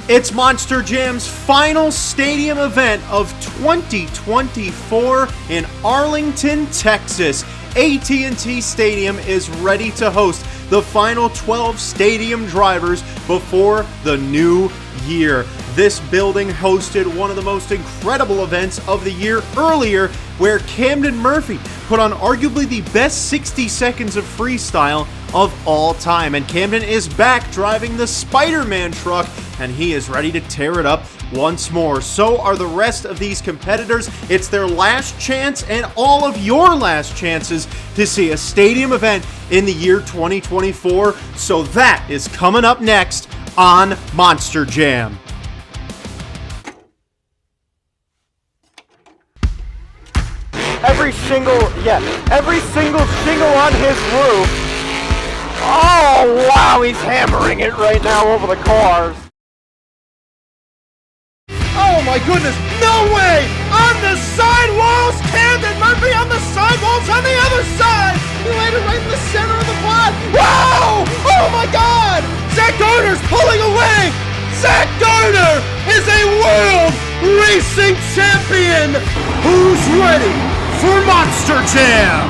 It's Monster Jam's final stadium event of 2024 in Arlington, Texas. AT&T Stadium is ready to host the final 12 stadium drivers before the new year. This building hosted one of the most incredible events of the year earlier, where Camden Murphy put on arguably the best 60 seconds of freestyle of all time. And Camden is back driving the Spider-Man truck, and he is ready to tear it up once more. So are the rest of these competitors. It's their last chance and all of your last chances to see a stadium event in the year 2024. So that is coming up next on Monster Jam. Every single shingle on his roof. Oh, wow, he's hammering it right now over the cars. Oh my goodness, no way! On the sidewalls! Camden Murphy on the sidewalls on the other side! He landed right in the center of the pod! Wow! Oh my god! Zach Garner's pulling away! Zach Garner is a world racing champion! Who's ready for Monster Jam?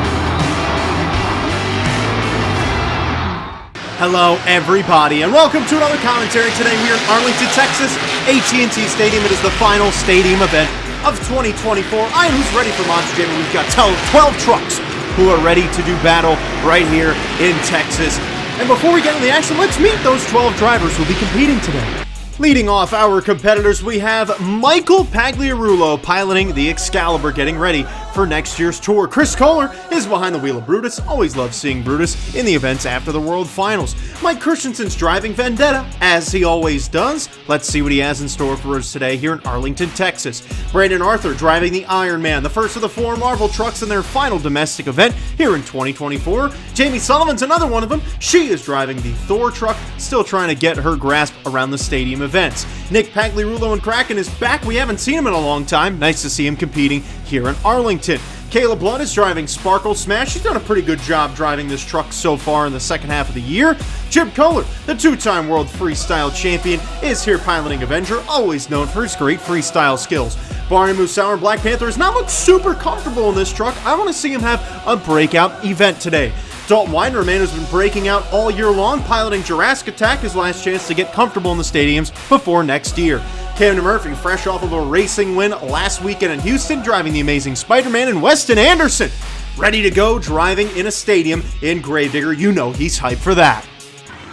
Hello everybody, and welcome to another commentary. Today we are in Arlington, Texas, AT&T Stadium. It is the final stadium event of 2024. I am who's ready for Monster Jam, and we've got 12 trucks who are ready to do battle right here in Texas. And before we get into the action, let's meet those 12 drivers who will be competing today. Leading off our competitors, we have Michael Pagliarulo piloting the Excalibur, getting ready for next year's tour. Chris Kohler is behind the wheel of Brutus. Always love seeing Brutus in the events after the World Finals. Mike Christensen's driving Vendetta, as he always does. Let's see what he has in store for us today here in Arlington, Texas. Brandon Arthur driving the Iron Man, the first of the 4 Marvel trucks in their final domestic event here in 2024. Jamie Sullivan's another one of them. She is driving the Thor truck, still trying to get her grasp around the stadium events. Nick Pagliarulo and Kraken is back. We haven't seen him in a long time. Nice to see him competing here in Arlington. Kayla Blood is driving Sparkle Smash. She's done a pretty good job driving this truck so far in the second half of the year. Chip Kohler, the 2-time world freestyle champion, is here piloting Avenger, always known for his great freestyle skills. Barney Musauer, Black Panther, has not looked super comfortable in this truck. I want to see him have a breakout event today. Dalton Widener, a man who's been breaking out all year long, piloting Jurassic Attack, his last chance to get comfortable in the stadiums before next year. Camden Murphy, fresh off of a racing win last weekend in Houston, driving the Amazing Spider-Man, and Weston Anderson, ready to go driving in a stadium in Gravedigger. You know he's hyped for that.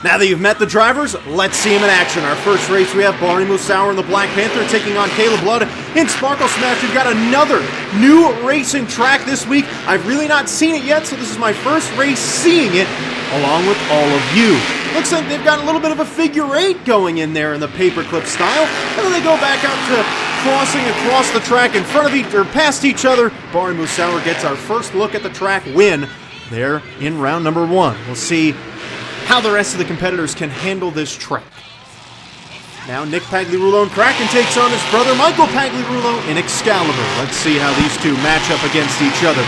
Now that you've met the drivers, let's see him in action. Our first race, we have Barney Musauer and the Black Panther taking on Caleb Blood in Sparkle Smash. We've got another new racing track this week. I've really not seen it yet, so this is my first race seeing it along with all of you. Looks like they've got a little bit of a figure 8 going in there in the paperclip style, and then they go back out to crossing across the track in front of or past each other. Barney Musauer gets our first look at the track win there in round number 1. We'll see how the rest of the competitors can handle this track. Now Nick Pagliarulo and Kraken takes on his brother Michael Pagliarulo in Excalibur. Let's see how these two match up against each other.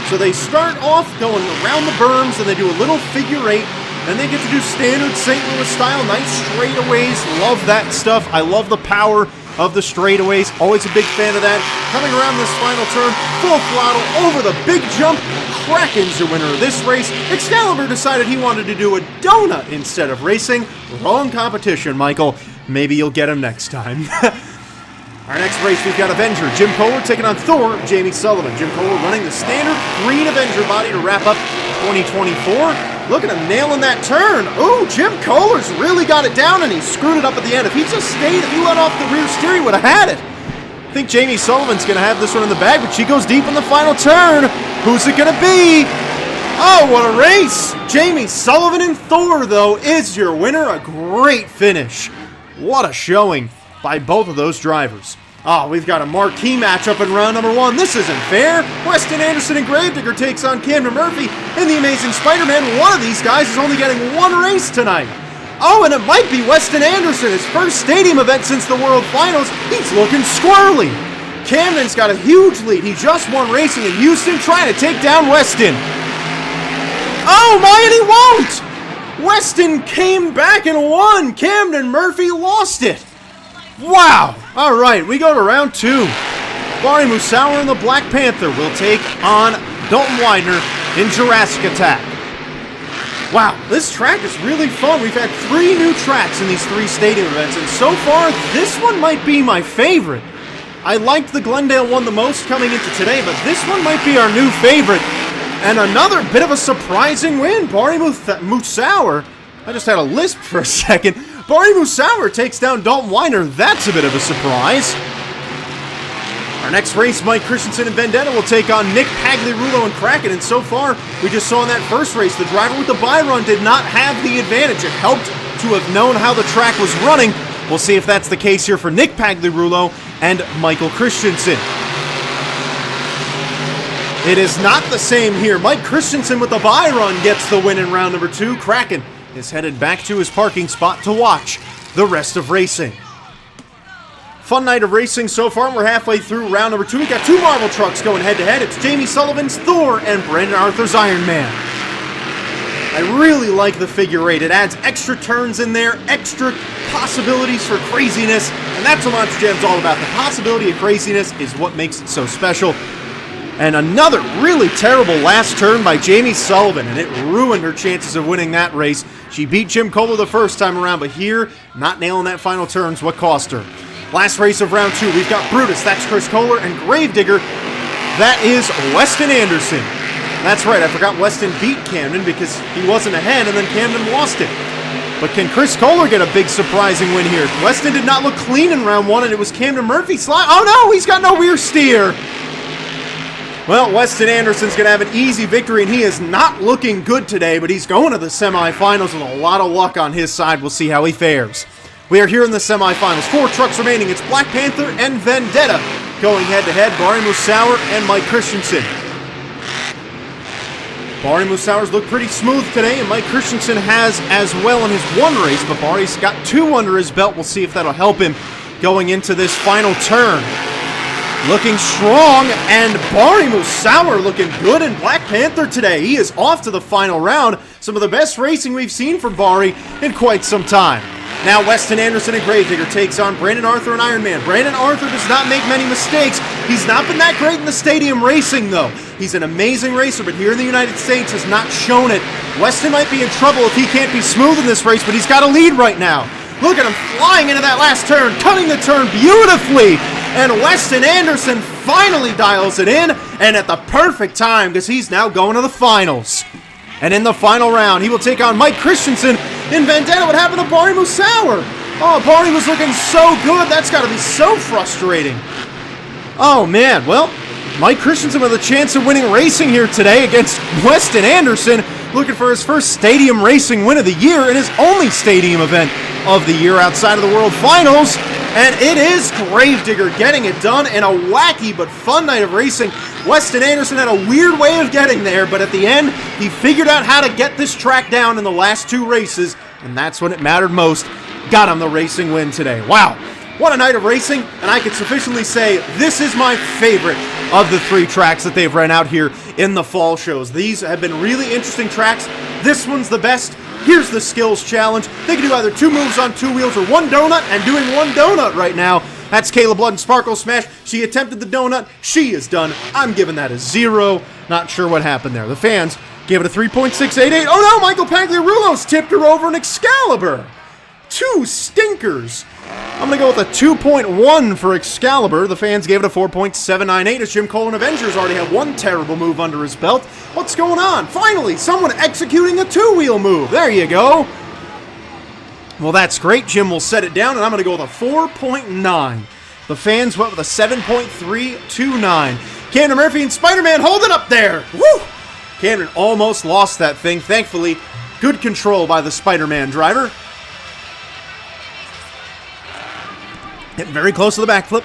So they start off going around the berms, and they do a little figure 8. Then they get to do standard St. Louis style, nice straightaways. Love that stuff. I love the power of the straightaways. Always a big fan of that. Coming around this final turn, full throttle over the big jump. Kraken's the winner of this race. Excalibur decided he wanted to do a donut instead of racing. Wrong competition, Michael. Maybe you'll get him next time. Our next race, we've got Avenger. Jim Kohler taking on Thor, Jamie Sullivan. Jim Kohler running the standard green Avenger body to wrap up 2024. Look at him nailing that turn. Ooh, Jim Kohler's really got it down, and he screwed it up at the end. If he just stayed, if he let off the rear steer, he would have had it. I think Jamie Sullivan's going to have this one in the bag, but she goes deep in the final turn. Who's it going to be? Oh, what a race. Jamie Sullivan and Thor, though, is your winner. A great finish. What a showing by both of those drivers. Oh, we've got a marquee matchup in round number 1. This isn't fair. Weston Anderson and Gravedigger takes on Camden Murphy and the Amazing Spider-Man. One of these guys is only getting one race tonight. Oh, and it might be Weston Anderson, his first stadium event since the World Finals. He's looking squirrely. Camden's got a huge lead. He just won racing in Houston, trying to take down Weston. Oh my, and he won't! Weston came back and won. Camden Murphy lost it. Wow! Alright, we go to round 2. Barry Musauer and the Black Panther will take on Dalton Widener in Jurassic Attack. Wow, this track is really fun. We've had 3 new tracks in these 3 stadium events, and so far, this one might be my favorite. I liked the Glendale one the most coming into today, but this one might be our new favorite. And another bit of a surprising win. Barry Musauer, I just had a lisp for a second. Barry Musauer takes down Dalton Widener. That's a bit of a surprise. Our next race, Mike Christensen and Vendetta will take on Nick Pagliarulo and Kraken, and so far, we just saw in that first race, the driver with the bye run did not have the advantage. It helped to have known how the track was running. We'll see if that's the case here for Nick Pagliarulo and Michael Christensen. It is not the same here. Mike Christensen with the bye run gets the win in round number 2. Kraken is headed back to his parking spot to watch the rest of racing. Fun night of racing so far. We're halfway through round number 2. We got 2 Marvel trucks going head-to-head. It's Jamie Sullivan's Thor and Brandon Arthur's Iron Man. I really like the figure 8. It adds extra turns in there, extra possibilities for craziness, and that's what Monster Jam's all about. The possibility of craziness is what makes it so special. And another really terrible last turn by Jamie Sullivan, and it ruined her chances of winning that race. She beat Jim Kohler the first time around, but here, not nailing that final turn's what cost her. Last race of round 2, we've got Brutus, that's Chris Kohler, and Gravedigger, that is Weston Anderson. That's right, I forgot Weston beat Camden because he wasn't ahead and then Camden lost it. But can Chris Kohler get a big surprising win here? Weston did not look clean in round 1, and it was Camden Murphy slide. Oh no, he's got no rear steer. Well, Weston Anderson's going to have an easy victory, and he is not looking good today, but he's going to the semifinals with a lot of luck on his side. We'll see how he fares. We are here in the semifinals. 4 trucks remaining. It's Black Panther and Vendetta going head-to-head. Barry Musauer and Mike Christensen. Barry Musauer's looked pretty smooth today, and Mike Christensen has as well in his 1 race, but Barry's got 2 under his belt. We'll see if that'll help him going into this final turn. Looking strong, and Barry Musauer looking good in Black Panther today. He is off to the final round. Some of the best racing we've seen from Barry in quite some time. Now Weston Anderson and Gravedigger takes on Brandon Arthur and Iron Man. Brandon Arthur does not make many mistakes. He's not been that great in the stadium racing, though. He's an amazing racer, but here in the United States has not shown it. Weston might be in trouble if he can't be smooth in this race, but he's got a lead right now. Look at him flying into that last turn, cutting the turn beautifully. And Weston Anderson finally dials it in, and at the perfect time, because he's now going to the finals. And in the final round, he will take on Mike Christensen in Vendetta. What happened to Barry Musauer? Oh, Barry was looking so good. That's got to be so frustrating. Oh, man. Well, Mike Christensen with a chance of winning racing here today against Weston Anderson, looking for his first stadium racing win of the year and his only stadium event of the year outside of the World Finals. And it is Gravedigger getting it done in a wacky but fun night of racing. Weston Anderson had a weird way of getting there, but at the end, he figured out how to get this track down in the last 2 races, and that's when it mattered most. Got him the racing win today. Wow, what a night of racing, and I can sufficiently say this is my favorite of the 3 tracks that they've run out here in the fall shows. These have been really interesting tracks. This one's the best. Here's the skills challenge. They can do either 2 moves on 2 wheels or 1 donut, and doing 1 donut right now. That's Kayla Blood and Sparkle Smash. She attempted the donut. She is done. I'm giving that a 0. Not sure what happened there. The fans gave it a 3.688. Oh no, Michael Pagliarulo's tipped her over an Excalibur. 2 stinkers. I'm going to go with a 2.1 for Excalibur. The fans gave it a 4.798 as Jim Cole and Avengers already have 1 terrible move under his belt. What's going on? Finally, someone executing a 2-wheel move. There you go. Well, that's great. Jim will set it down, and I'm going to go with a 4.9. The fans went with a 7.329. Camden Murphy and Spider-Man hold it up there. Woo! Camden almost lost that thing. Thankfully, good control by the Spider-Man driver. Getting very close to the backflip.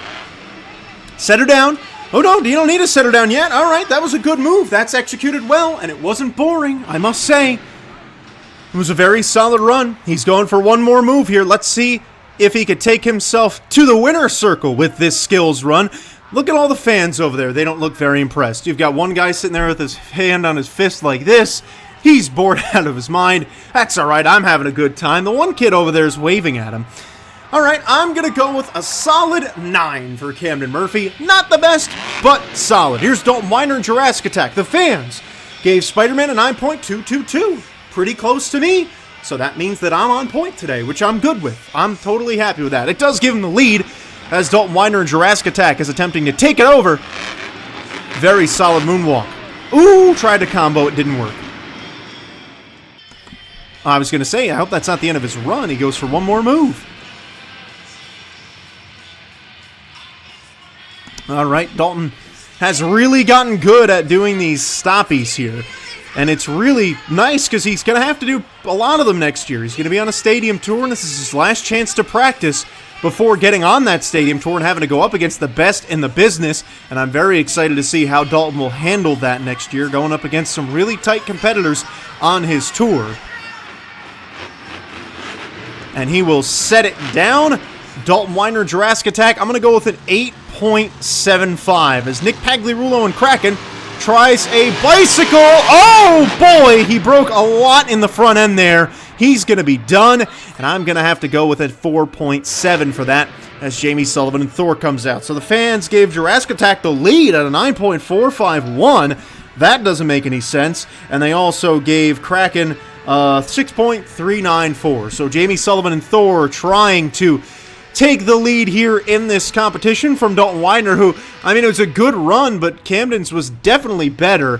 Set her down. Oh no, you don't need to set her down yet. All right, that was a good move. That's executed well, and it wasn't boring, I must say. It was a very solid run. He's going for 1 more move here. Let's see if he could take himself to the winner's circle with this skills run. Look at all the fans over there. They don't look very impressed. You've got one guy sitting there with his hand on his fist like this. He's bored out of his mind. That's all right. I'm having a good time. The one kid over there is waving at him. All right, I'm going to go with a solid 9 for Camden Murphy. Not the best, but solid. Here's Dalton Weiner and Jurassic Attack. The fans gave Spider-Man a 9.222. Pretty close to me, so that means that I'm on point today, which I'm good with. I'm totally happy with that. It does give him the lead, as Dalton Weiner and Jurassic Attack is attempting to take it over. Very solid moonwalk. Ooh, tried to combo, it didn't work. I was going to say, I hope that's not the end of his run. He goes for one more move. All right, Dalton has really gotten good at doing these stoppies here. And it's really nice because he's going to have to do a lot of them next year. He's going to be on a stadium tour, and this is his last chance to practice before getting on that stadium tour and having to go up against the best in the business. And I'm very excited to see how Dalton will handle that next year, going up against some really tight competitors on his tour. And he will set it down. Dalton Weiner, Jurassic Attack. I'm going to go with an 8.75 as Nick Pagliarulo and Kraken tries a bicycle. Oh boy, he broke a lot in the front end there. He's going to be done, and I'm going to have to go with a 4.7 for that as Jamie Sullivan and Thor comes out. So the fans gave Jurassic Attack the lead at a 9.451. That doesn't make any sense. And they also gave Kraken 6.394. So Jamie Sullivan and Thor trying to take the lead here in this competition from Dalton Weiner, who, I mean, it was a good run, but Camden's was definitely better.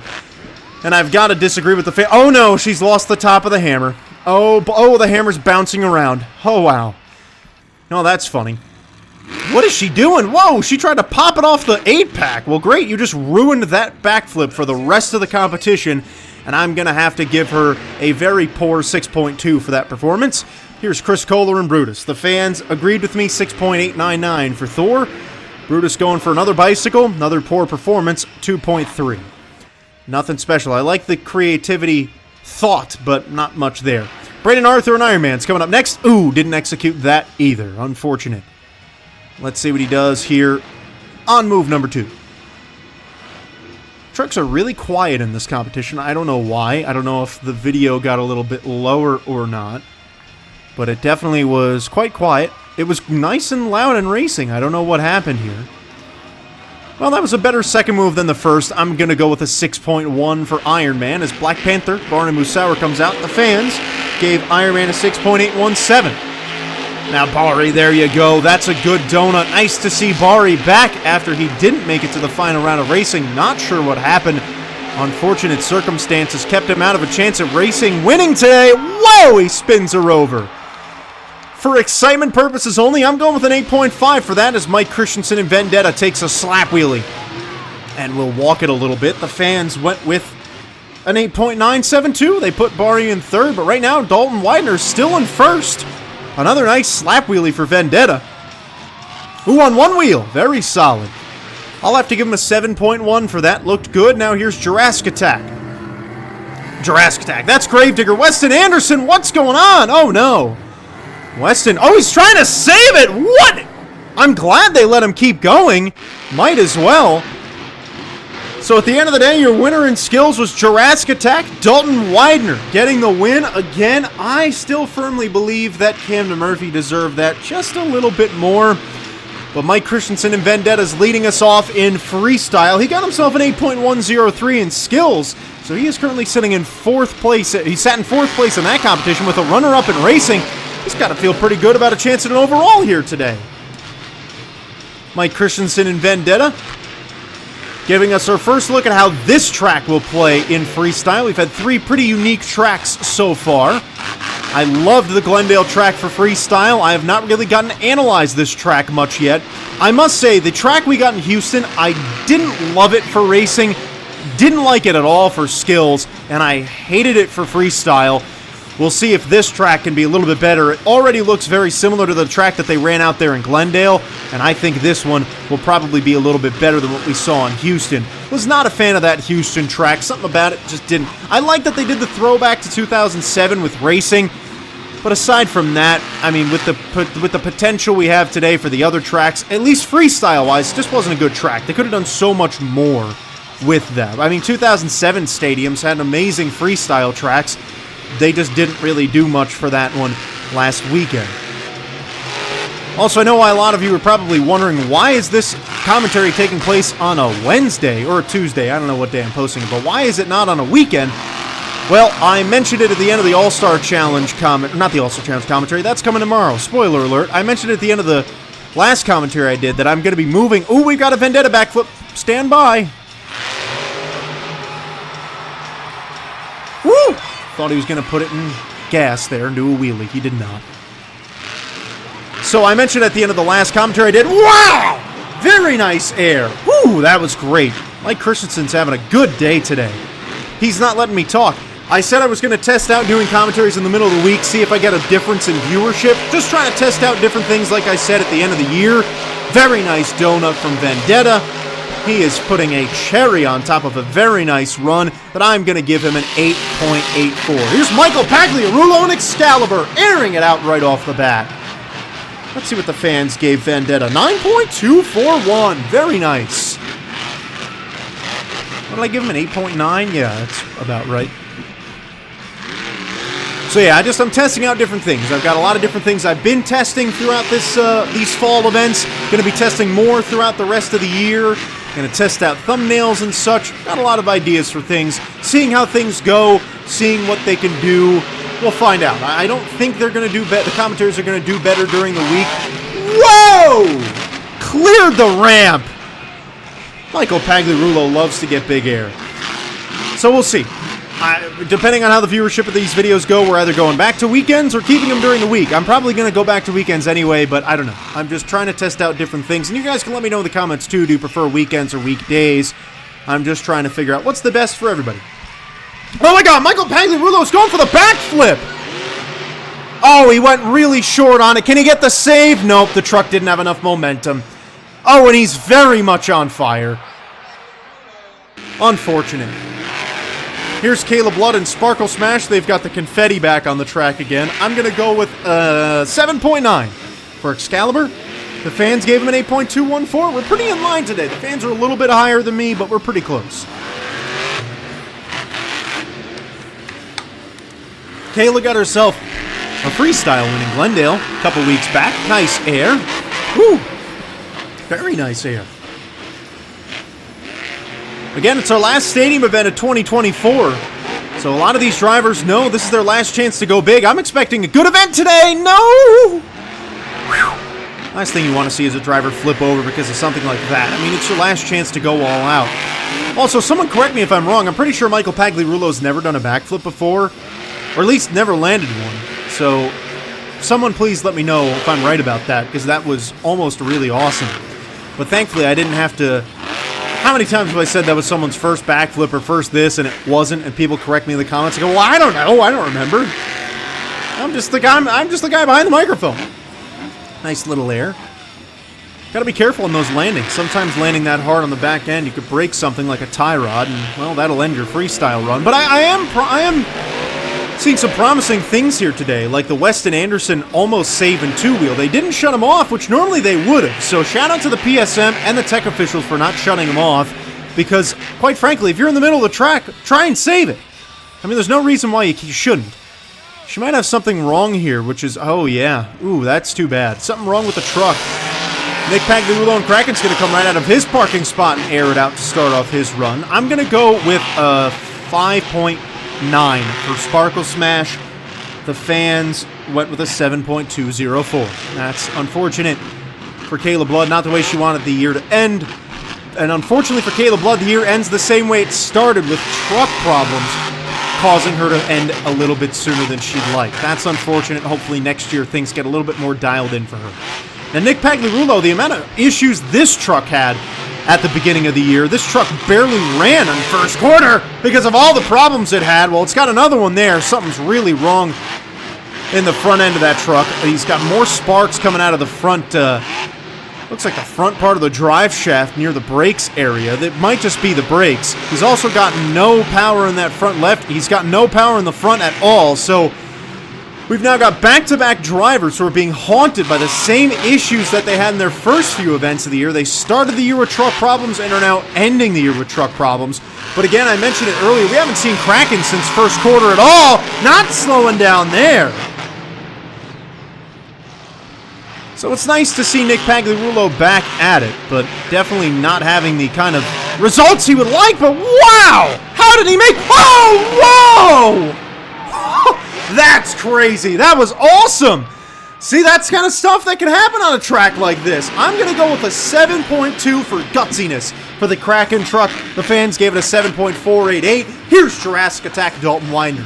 And I've got to disagree with the fan. Oh no, she's lost the top of the hammer. Oh, the hammer's bouncing around. Oh, wow. No, that's funny. What is she doing? Whoa, she tried to pop it off the 8-pack. Well, great, you just ruined that backflip for the rest of the competition, and I'm going to have to give her a very poor 6.2 for that performance. Here's Chris Kohler and Brutus. The fans agreed with me, 6.899 for Thor. Brutus going for another bicycle, another poor performance, 2.3. Nothing special. I like the creativity thought, but not much there. Brandon Arthur and Iron Man's coming up next. Ooh, didn't execute that either. Unfortunate. Let's see what he does here on move number 2. Trucks are really quiet in this competition. I don't know why. I don't know if the video got a little bit lower or not, but it definitely was quite quiet. It was nice and loud and racing. I don't know what happened here. Well, that was a better second move than the first. I'm going to go with a 6.1 for Iron Man as Black Panther, Barney Musauer comes out. The fans gave Iron Man a 6.817. Now, Bari, there you go. That's a good donut. Nice to see Bari back after he didn't make it to the final round of racing. Not sure what happened. Unfortunate circumstances kept him out of a chance at racing. Winning today. Whoa, he spins her over. For excitement purposes only, I'm going with an 8.5 for that as Mike Christensen and Vendetta takes a slap wheelie. And we'll walk it a little bit. The fans went with an 8.972. They put Bari in third, but right now Dalton Weidner's still in first. Another nice slap wheelie for Vendetta. Who on one wheel? Very solid. I'll have to give him a 7.1 for that. Looked good. Now here's Jurassic Attack. Jurassic Attack. That's Gravedigger. Weston Anderson, what's going on? Oh no. Weston, oh, he's trying to save it! What? I'm glad they let him keep going. Might as well. So at the end of the day, your winner in skills was Jurassic Attack, Dalton Weidner getting the win again. I still firmly believe that Camden Murphy deserved that just a little bit more. But Mike Christensen and Vendetta's leading us off in freestyle. He got himself an 8.103 in skills, so he is currently sitting in 4th place. He sat in 4th place in that competition with a runner-up in racing. He's got to feel pretty good about a chance at an overall here today. Mike Christensen and Vendetta giving us our first look at how this track will play in freestyle. We've had 3 pretty unique tracks so far. I loved the Glendale track for freestyle. I have not really gotten to analyze this track much yet. I must say, the track we got in Houston, I didn't love it for racing, didn't like it at all for skills, and I hated it for freestyle. We'll see if this track can be a little bit better. It already looks very similar to the track that they ran out there in Glendale, and I think this one will probably be a little bit better than what we saw in Houston. Was not a fan of that Houston track. Something about it just didn't. I like that they did the throwback to 2007 with racing, but aside from that, I mean, with the potential we have today for the other tracks, at least freestyle-wise, it just wasn't a good track. They could have done so much more with them. I mean, 2007 stadiums had amazing freestyle tracks. They just didn't really do much for that one last weekend. Also, I know why a lot of you are probably wondering, why is this commentary taking place on a Wednesday or a Tuesday? I don't know what day I'm posting it, but why is it not on a weekend? Well, I mentioned it at the end of the All-Star Challenge not the All-Star Challenge commentary, that's coming tomorrow. Spoiler alert. I mentioned it at the end of the last commentary I did that I'm going to be moving. Ooh, we've got a Vendetta backflip. Stand by. Woo! Thought he was going to put it in gas there and do a wheelie. He did not. So I mentioned at the end of the last commentary I did, wow! Very nice air. Woo, that was great. Mike Christensen's having a good day today. He's not letting me talk. I said I was going to test out doing commentaries in the middle of the week, see if I get a difference in viewership. Just trying to test out different things like I said at the end of the year. Very nice donut from Vendetta. He is putting a cherry on top of a very nice run that I'm going to give him an 8.84. Here's Michael Pagliarulo and Excalibur airing it out right off the bat. Let's see what the fans gave Vendetta. 9.241. Very nice. What did I give him, an 8.9? Yeah, that's about right. So yeah, I'm testing out different things. I've got a lot of different things I've been testing throughout these fall events. Going to be testing more throughout the rest of the year. Going to test out thumbnails and such. Got a lot of ideas for things. Seeing how things go. Seeing what they can do. We'll find out. I don't think they're going to do better. The commentators are going to do better during the week. Whoa! Cleared the ramp. Michael Pagliarulo loves to get big air. So we'll see. Depending on how the viewership of these videos go, we're either going back to weekends or keeping them during the week. I'm probably going to go back to weekends anyway, but I don't know. I'm just trying to test out different things. And you guys can let me know in the comments too. Do you prefer weekends or weekdays? I'm just trying to figure out what's the best for everybody. Oh my god, Michael Pagliarulo's going for the backflip! Oh, he went really short on it. Can he get the save? Nope, the truck didn't have enough momentum. Oh, and he's very much on fire. Unfortunate. Here's Caleb Blood and Sparkle Smash. They've got the confetti back on the track again. I'm going to go with 7.9 for Excalibur. The fans gave him an 8.214. We're pretty in line today. The fans are a little bit higher than me, but we're pretty close. Kayla got herself a freestyle win in Glendale a couple weeks back. Nice air. Woo! Very nice air. Again, it's our last stadium event of 2024. So a lot of these drivers know this is their last chance to go big. I'm expecting a good event today. No! Whew. Last thing you want to see is a driver flip over because of something like that. I mean, it's your last chance to go all out. Also, someone correct me if I'm wrong. I'm pretty sure Michael Pagliarulo's never done a backflip before. Or at least never landed one. So, someone please let me know if I'm right about that, because that was almost really awesome. But thankfully, I didn't have to... How many times have I said that was someone's first backflip or first this, and it wasn't, and people correct me in the comments and go, well, I don't know, I don't remember. I'm just the guy behind the microphone. Nice little air. Gotta be careful in those landings. Sometimes landing that hard on the back end, you could break something like a tie rod, and, well, that'll end your freestyle run. But I am seeing some promising things here today, like the Weston Anderson almost save and two-wheel. They didn't shut him off, which normally they would have. So shout out to the PSM and the tech officials for not shutting him off, because, quite frankly, if you're in the middle of the track, try and save it. I mean, there's no reason why you shouldn't. She might have something wrong here, which is, oh yeah, ooh, that's too bad. Something wrong with the truck. Nick Pagliarulo and Kraken's going to come right out of his parking spot and air it out to start off his run. I'm going to go with a 5.9 for Sparkle Smash. The fans went with a 7.204. That's unfortunate for Kayla Blood. Not the way she wanted the year to end. And unfortunately for Kayla Blood, the year ends the same way it started, with truck problems causing her to end a little bit sooner than she'd like. That's unfortunate. Hopefully next year things get a little bit more dialed in for her. Now, Nick Pagliarulo, the amount of issues this truck had at the beginning of the year. This truck barely ran in the first quarter because of all the problems it had. Well, it's got another one there. Something's really wrong in the front end of that truck. He's got more sparks coming out of the front, looks like the front part of the drive shaft near the brakes area. That might just be the brakes. He's also got no power in that front left. He's got no power in the front at all. So we've now got back-to-back drivers who are being haunted by the same issues that they had in their first few events of the year. They started the year with truck problems and are now ending the year with truck problems. But again, I mentioned it earlier, we haven't seen Kraken since first quarter at all. Not slowing down there. So it's nice to see Nick Pagliarulo back at it, but definitely not having the kind of results he would like, but wow! How did he make... Oh, whoa! That's crazy. That was awesome. See, that's kind of stuff that can happen on a track like this. I'm going to go with a 7.2 for gutsiness for the Kraken truck. The fans gave it a 7.488. Here's Jurassic Attack Dalton Winder.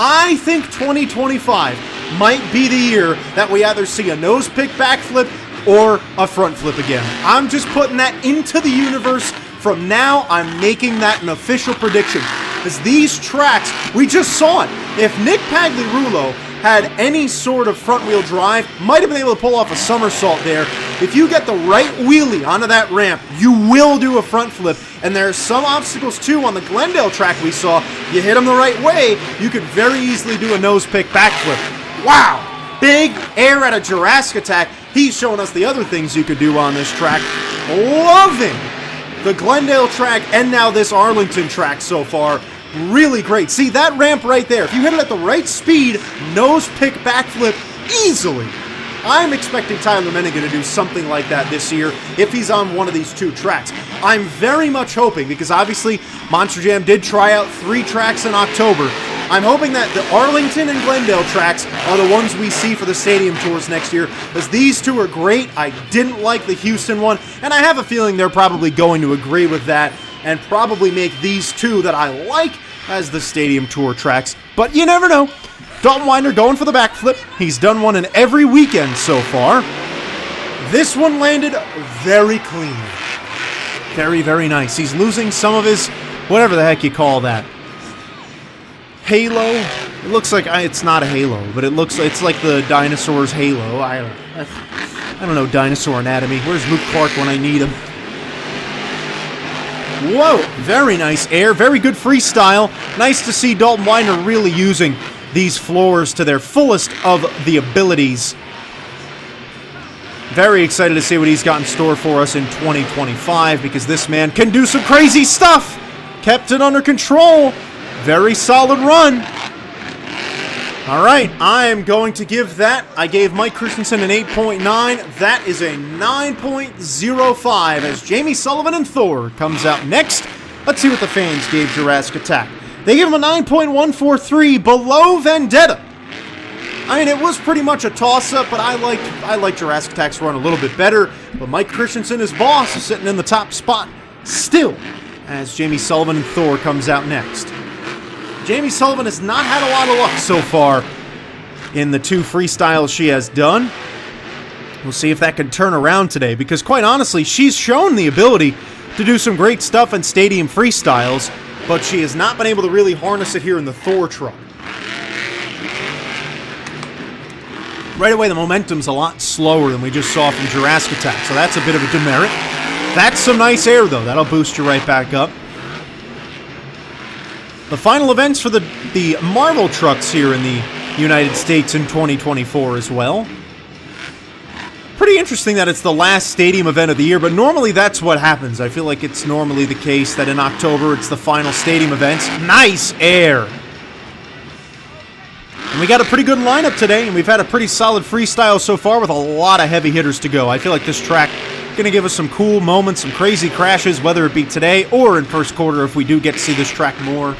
I think 2025 might be the year that we either see a nose pick backflip or a front flip again. I'm just putting that into the universe. From now, I'm making that an official prediction. Because these tracks, we just saw it. If Nick Pagliarulo had any sort of front-wheel drive, might have been able to pull off a somersault there. If you get the right wheelie onto that ramp, you will do a front flip. And there are some obstacles, too, on the Glendale track we saw. You hit them the right way, you could very easily do a nose pick backflip. Wow! Big air at a Jurassic Attack. He's showing us the other things you could do on this track. Loving the Glendale track and now this Arlington track so far. Really great. See, that ramp right there, if you hit it at the right speed, nose pick backflip easily. I'm expecting Tyler Menninger to do something like that this year if he's on one of these two tracks. I'm very much hoping, because obviously Monster Jam did try out 3 tracks in October. I'm hoping that the Arlington and Glendale tracks are the ones we see for the stadium tours next year, because these two are great. I didn't like the Houston one, and I have a feeling they're probably going to agree with that and probably make these two that I like as the stadium tour tracks. But you never know. Dalton Winder going for the backflip. He's done one in every weekend so far. This one landed very cleanly. Very, very nice. He's losing some of his, whatever the heck you call that, halo. It looks like, it's not a halo, but it's like the dinosaur's halo. I don't know dinosaur anatomy. Where's Luke Clark when I need him? Whoa, very nice air, very good freestyle. Nice to see Dalton Winder really using these floors to their fullest of the abilities. Very excited to see what he's got in store for us in 2025, because this man can do some crazy stuff. Kept it under control. Very solid run. All right, I am going to give that. I gave Mike Christensen an 8.9. That is a 9.05 as Jamie Sullivan and Thor comes out next. Let's see what the fans gave Jurassic Attack. They gave him a 9.143, below Vendetta. I mean, it was pretty much a toss-up, but I like Jurassic Attack's run a little bit better. But Mike Christensen, his boss, is sitting in the top spot still as Jamie Sullivan and Thor comes out next. Jamie Sullivan has not had a lot of luck so far in the 2 freestyles she has done. We'll see if that can turn around today, because quite honestly, she's shown the ability to do some great stuff in stadium freestyles, but she has not been able to really harness it here in the Thor truck. Right away, the momentum's a lot slower than we just saw from Jurassic Attack, so that's a bit of a demerit. That's some nice air, though. That'll boost you right back up. The final events for the Marvel trucks here in the United States in 2024 as well. Pretty interesting that it's the last stadium event of the year, but normally that's what happens. I feel like it's normally the case that in October it's the final stadium events. Nice air! And we got a pretty good lineup today, and we've had a pretty solid freestyle so far with a lot of heavy hitters to go. I feel like this track is going to give us some cool moments, some crazy crashes, whether it be today or in first quarter if we do get to see this track more.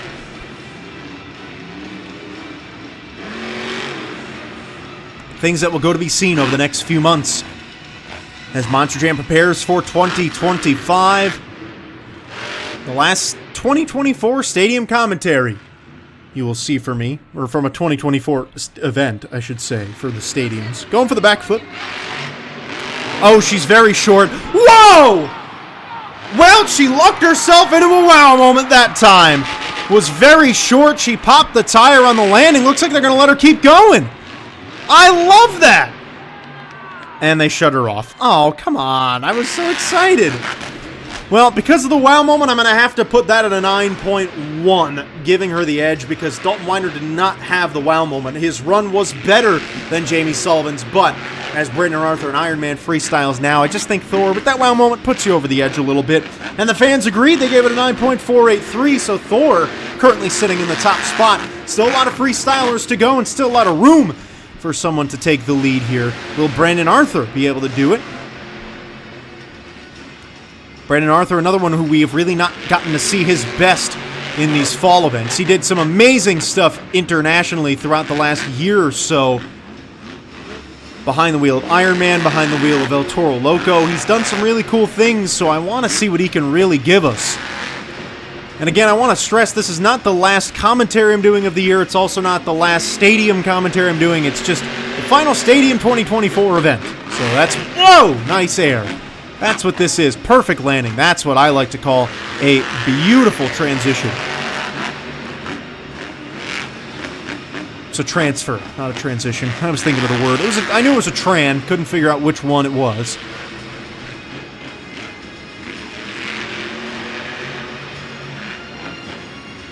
Things that will go to be seen over the next few months as Monster Jam prepares for 2025. The last 2024 stadium commentary you will see from me, or from a 2024 event, I should say, for the stadiums. Going for the back foot. Oh, she's very short. Whoa! Well, she lucked herself into a wow moment that time. Was very short. She popped the tire on the landing. Looks like they're going to let her keep going. I love that! And they shut her off. Oh, come on. I was so excited. Well, because of the wow moment, I'm going to have to put that at a 9.1, giving her the edge, because Dalton Winder did not have the wow moment. His run was better than Jamie Sullivan's, but as Brandon Arthur and Iron Man freestyles now, I just think Thor, with that wow moment, puts you over the edge a little bit. And the fans agreed. They gave it a 9.483, so Thor currently sitting in the top spot. Still a lot of freestylers to go and still a lot of room for someone to take the lead here. Will Brandon Arthur be able to do it? Brandon Arthur, another one who we have really not gotten to see his best in these fall events. He did some amazing stuff internationally throughout the last year or so. Behind the wheel of Ironman, behind the wheel of El Toro Loco. He's done some really cool things, so I want to see what he can really give us. And again, I want to stress this is not the last commentary I'm doing of the year. It's also not the last stadium commentary I'm doing. It's just the final Stadium 2024 event. So that's, whoa, nice air. That's what this is. Perfect landing. That's what I like to call a beautiful transition. It's a transfer, not a transition. I was thinking of the word. I knew it was a tran. Couldn't figure out which one it was.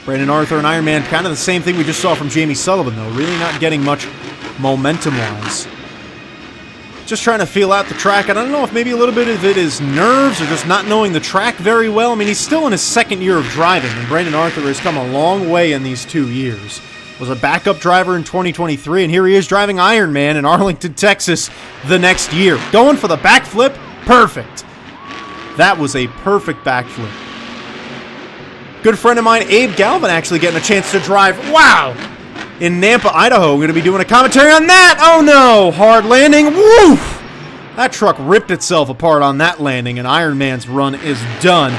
Brandon Arthur and Ironman, kind of the same thing we just saw from Jamie Sullivan, though. Really not getting much momentum-wise. Just trying to feel out the track. I don't know if maybe a little bit of it is nerves or just not knowing the track very well. I mean, he's still in his second year of driving, and Brandon Arthur has come a long way in these 2 years. Was a backup driver in 2023, and here he is driving Ironman in Arlington, Texas the next year. Going for the backflip? Perfect. That was a perfect backflip. Good friend of mine, Abe Galvin, actually getting a chance to drive. Wow! In Nampa, Idaho. We're going to be doing a commentary on that. Oh no! Hard landing. Woof! That truck ripped itself apart on that landing, and Ironman's run is done.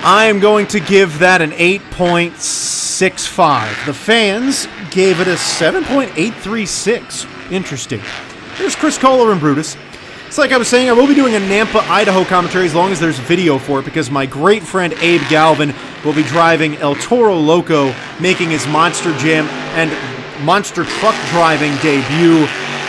I am going to give that an 8.65. The fans gave it a 7.836. Interesting. There's Chris Kohler and Brutus. It's like I was saying, I will be doing a Nampa, Idaho commentary as long as there's video for it, because my great friend Abe Galvin will be driving El Toro Loco, making his Monster Jam and Monster Truck driving debut.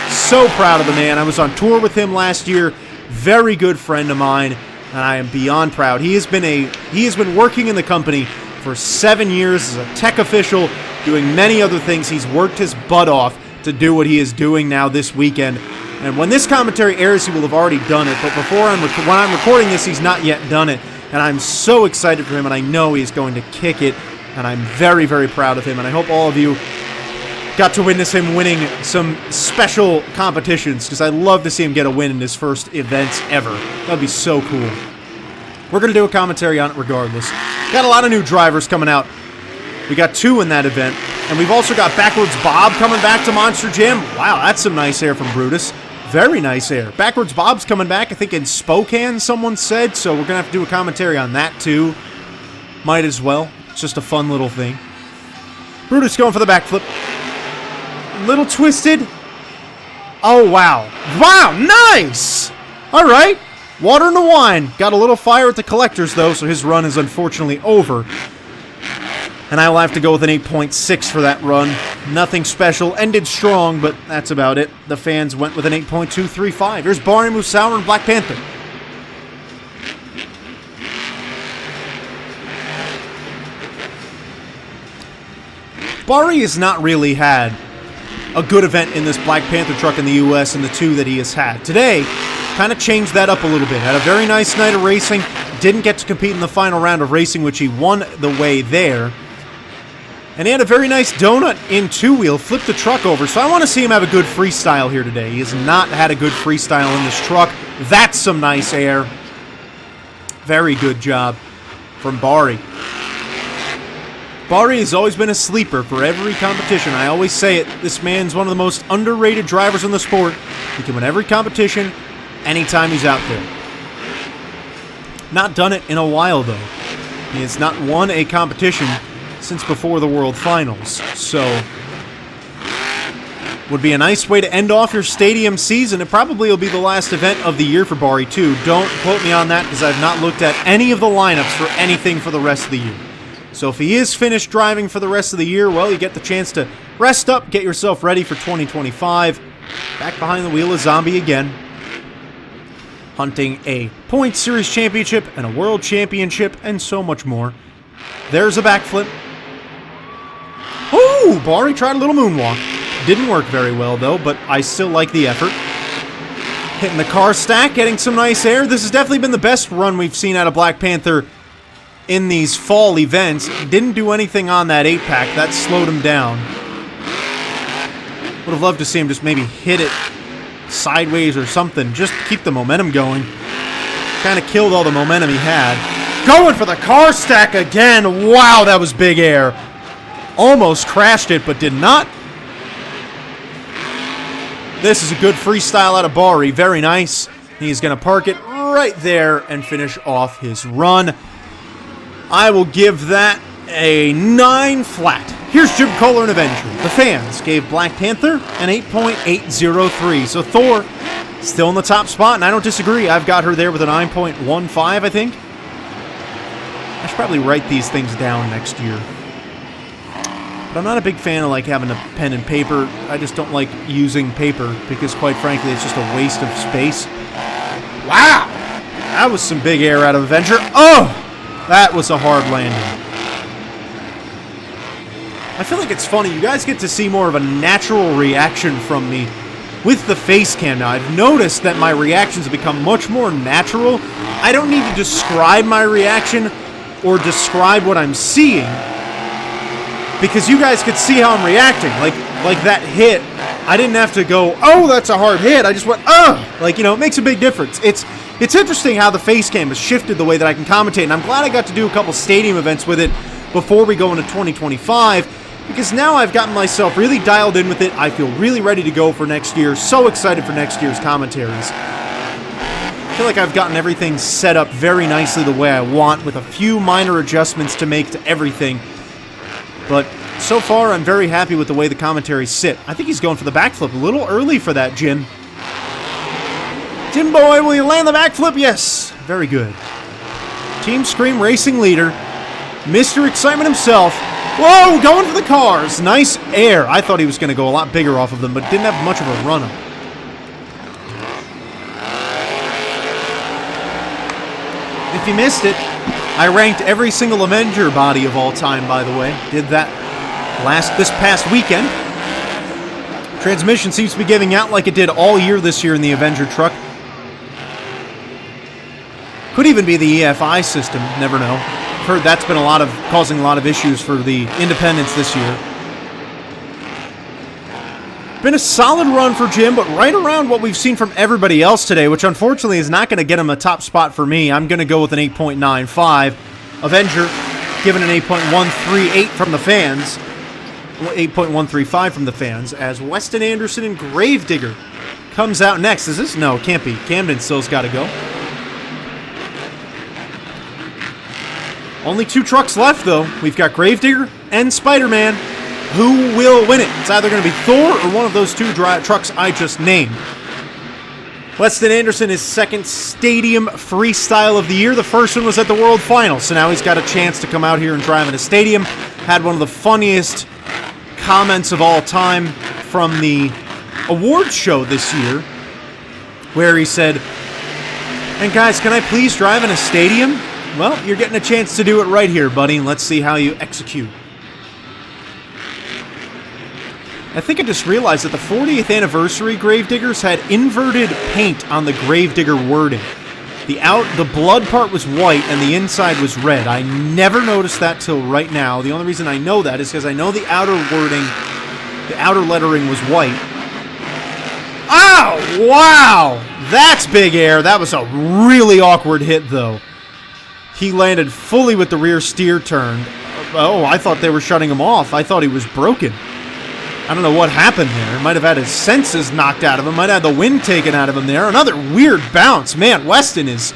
So proud of the man. I was on tour with him last year. Very good friend of mine, and I am beyond proud. He has been working in the company for 7 years as a tech official, doing many other things. He's worked his butt off to do what he is doing now this weekend. And when this commentary airs, he will have already done it. But when I'm recording this, he's not yet done it. And I'm so excited for him, and I know he's going to kick it. And I'm very, very proud of him. And I hope all of you got to witness him winning some special competitions, because I'd love to see him get a win in his first events ever. That'd be so cool. We're going to do a commentary on it regardless. Got a lot of new drivers coming out. We got 2 in that event. And we've also got Backwards Bob coming back to Monster Jam. Wow, that's some nice air from Brutus. Very nice air. Backwards Bob's coming back, I think in Spokane, someone said. So we're going to have to do a commentary on that too. Might as well. It's just a fun little thing. Brutus going for the backflip. Little twisted. Oh, wow. Wow, nice! All right. Water and the wine. Got a little fire at the collectors, though, so his run is unfortunately over. And I will have to go with an 8.6 for that run. Nothing special. Ended strong, but that's about it. The fans went with an 8.235. Here's Barney Musauer and Black Panther. Barry has not really had a good event in this Black Panther truck in the U.S. in the 2 that he has had. Today, kind of changed that up a little bit. Had a very nice night of racing. Didn't get to compete in the final round of racing, which he won the way there. And he had a very nice donut in 2-wheel, flipped the truck over. So I want to see him have a good freestyle here today. He has not had a good freestyle in this truck. That's some nice air. Very good job from Bari. Bari has always been a sleeper for every competition. I always say it, this man's one of the most underrated drivers in the sport. He can win every competition, anytime he's out there. Not done it in a while, though. He has not won a competition since before the World Finals. So, would be a nice way to end off your stadium season. It probably will be the last event of the year for Bari, too. Don't quote me on that, because I've not looked at any of the lineups for anything for the rest of the year. So if he is finished driving for the rest of the year, well, you get the chance to rest up, get yourself ready for 2025. Back behind the wheel of Zombie again. Hunting a Point Series Championship and a World Championship and so much more. There's a backflip. Ooh, Bari tried a little moonwalk. Didn't work very well, though, but I still like the effort. Hitting the car stack, getting some nice air. This has definitely been the best run we've seen out of Black Panther in these fall events. Didn't do anything on that 8-pack. That slowed him down. Would have loved to see him just maybe hit it sideways or something. Just keep the momentum going. Kind of killed all the momentum he had. Going for the car stack again. Wow, that was big air. Almost crashed it, but did not. This is a good freestyle out of Bari. Very nice. He's going to park it right there and finish off his run. I will give that a 9 flat. Here's Jim Kohler and Avenger. The fans gave Black Panther an 8.803. So Thor still in the top spot, and I don't disagree. I've got her there with a 9.15, I think. I should probably write these things down next year. But I'm not a big fan of having a pen and paper. I just don't like using paper because, quite frankly, it's just a waste of space. Wow! That was some big air out of Avenger. Oh! That was a hard landing. I feel like it's funny. You guys get to see more of a natural reaction from me with the face cam now. I've noticed that my reactions have become much more natural. I don't need to describe my reaction or describe what I'm seeing because you guys could see how I'm reacting. Like that hit, I didn't have to go, oh, that's a hard hit. I just went, oh! It makes a big difference. It's interesting how the face cam has shifted the way that I can commentate, and I'm glad I got to do a couple stadium events with it before we go into 2025. Because now I've gotten myself really dialed in with it. I feel really ready to go for next year. So excited for next year's commentaries. I feel like I've gotten everything set up very nicely the way I want with a few minor adjustments to make to everything. But so far, I'm very happy with the way the commentaries sit. I think he's going for the backflip. A little early for that, Jim. Jim boy, will you land the backflip? Yes. Very good. Team Scream Racing leader, Mr. Excitement himself. Whoa, going for the cars. Nice air. I thought he was going to go a lot bigger off of them, but didn't have much of a run-up. If you missed it, I ranked every single Avenger body of all time, by the way. Did that this past weekend. Transmission seems to be giving out like it did all year this year in the Avenger truck. Could even be the EFI system. Never know. Heard that's been causing a lot of issues for the independents this year. Been a solid run for Jim, but right around what we've seen from everybody else today, which unfortunately is not going to get him a top spot for me. I'm going to go with an 8.95. Avenger given an 8.138 from the fans. 8.135 from the fans as Weston Anderson and Gravedigger comes out next. Is this? No, it can't be. Camden still's got to go. Only 2 trucks left, though. We've got Gravedigger and Spider-Man. Who will win it? It's either going to be Thor or one of those 2 trucks I just named. Weston Anderson is second stadium freestyle of the year. The first one was at the World Finals, so now he's got a chance to come out here and drive in a stadium. Had one of the funniest comments of all time from the awards show this year, where he said, "And guys, can I please drive in a stadium?" Well, you're getting a chance to do it right here, buddy, and let's see how you execute. I think I just realized that the 40th anniversary Gravediggers had inverted paint on the Gravedigger wording. The blood part was white and the inside was red. I never noticed that till right now. The only reason I know that is because I know the outer wording, the outer lettering was white. Oh, wow! That's big air. That was a really awkward hit, though. He landed fully with the rear steer turned. Oh, I thought they were shutting him off. I thought he was broken. I don't know what happened there. Might have had his senses knocked out of him. Might have had the wind taken out of him there. Another weird bounce. Man, Weston is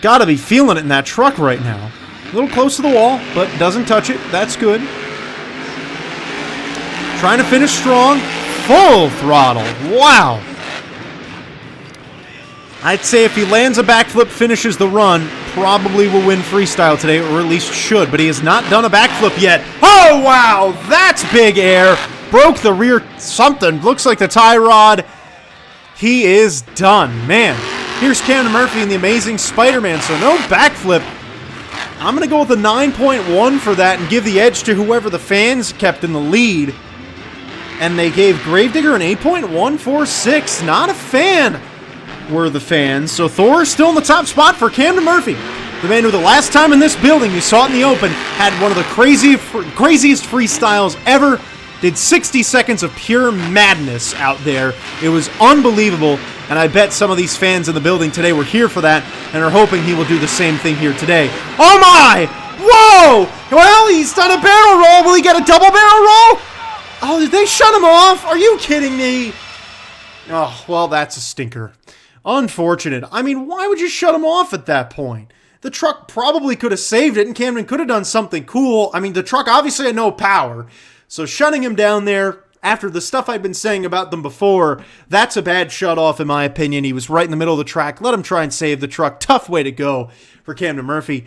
got to be feeling it in that truck right now. A little close to the wall, but doesn't touch it. That's good. Trying to finish strong. Full throttle. Wow. I'd say if he lands a backflip, finishes the run, probably will win freestyle today, or at least should, but he has not done a backflip yet. Oh, wow, that's big air. Broke the rear something. Looks like the tie rod. He is done. Man, here's Camden Murphy and the amazing Spider-Man, so no backflip. I'm going to go with a 9.1 for that and give the edge to whoever the fans kept in the lead. And they gave Gravedigger an 8.146. Not a fan. Were the fans. So Thor is still in the top spot for Camden Murphy. The man who the last time in this building, you saw it in the open, had one of the craziest freestyles ever. did 60 seconds of pure madness out there. It was unbelievable, and I bet some of these fans in the building today were here for that and are hoping he will do the same thing here today. Oh my! Whoa! Well, he's done a barrel roll. Will he get a double barrel roll? Oh, did they shut him off? Are you kidding me? Oh, well, that's a stinker. Unfortunate. I mean, why would you shut him off at that point? The truck probably could have saved it, and Camden could have done something cool. I mean, the truck obviously had no power, so shutting him down there, after the stuff I've been saying about them before, that's a bad shut-off in my opinion. He was right in the middle of the track. Let him try and save the truck. Tough way to go for Camden Murphy.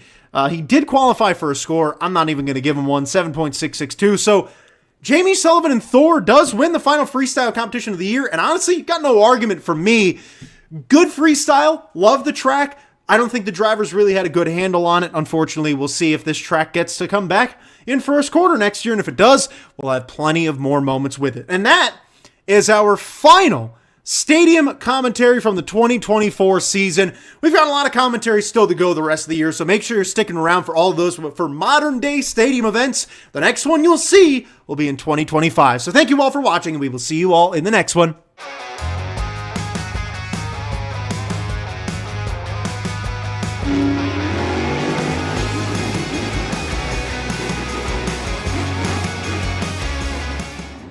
He did qualify for a score. I'm not even going to give him one, 7.662. So Jamie Sullivan and Thor does win the final freestyle competition of the year, and honestly, got no argument from me. Good freestyle, love the track. I don't think the drivers really had a good handle on it. Unfortunately, we'll see if this track gets to come back in first quarter next year, and if it does, we'll have plenty of more moments with it. And that is our final stadium commentary from the 2024 season. We've got a lot of commentary still to go the rest of the year, so make sure you're sticking around for all of those for modern day stadium events. The next one you'll see will be in 2025. So thank you all for watching, and we will see you all in the next one.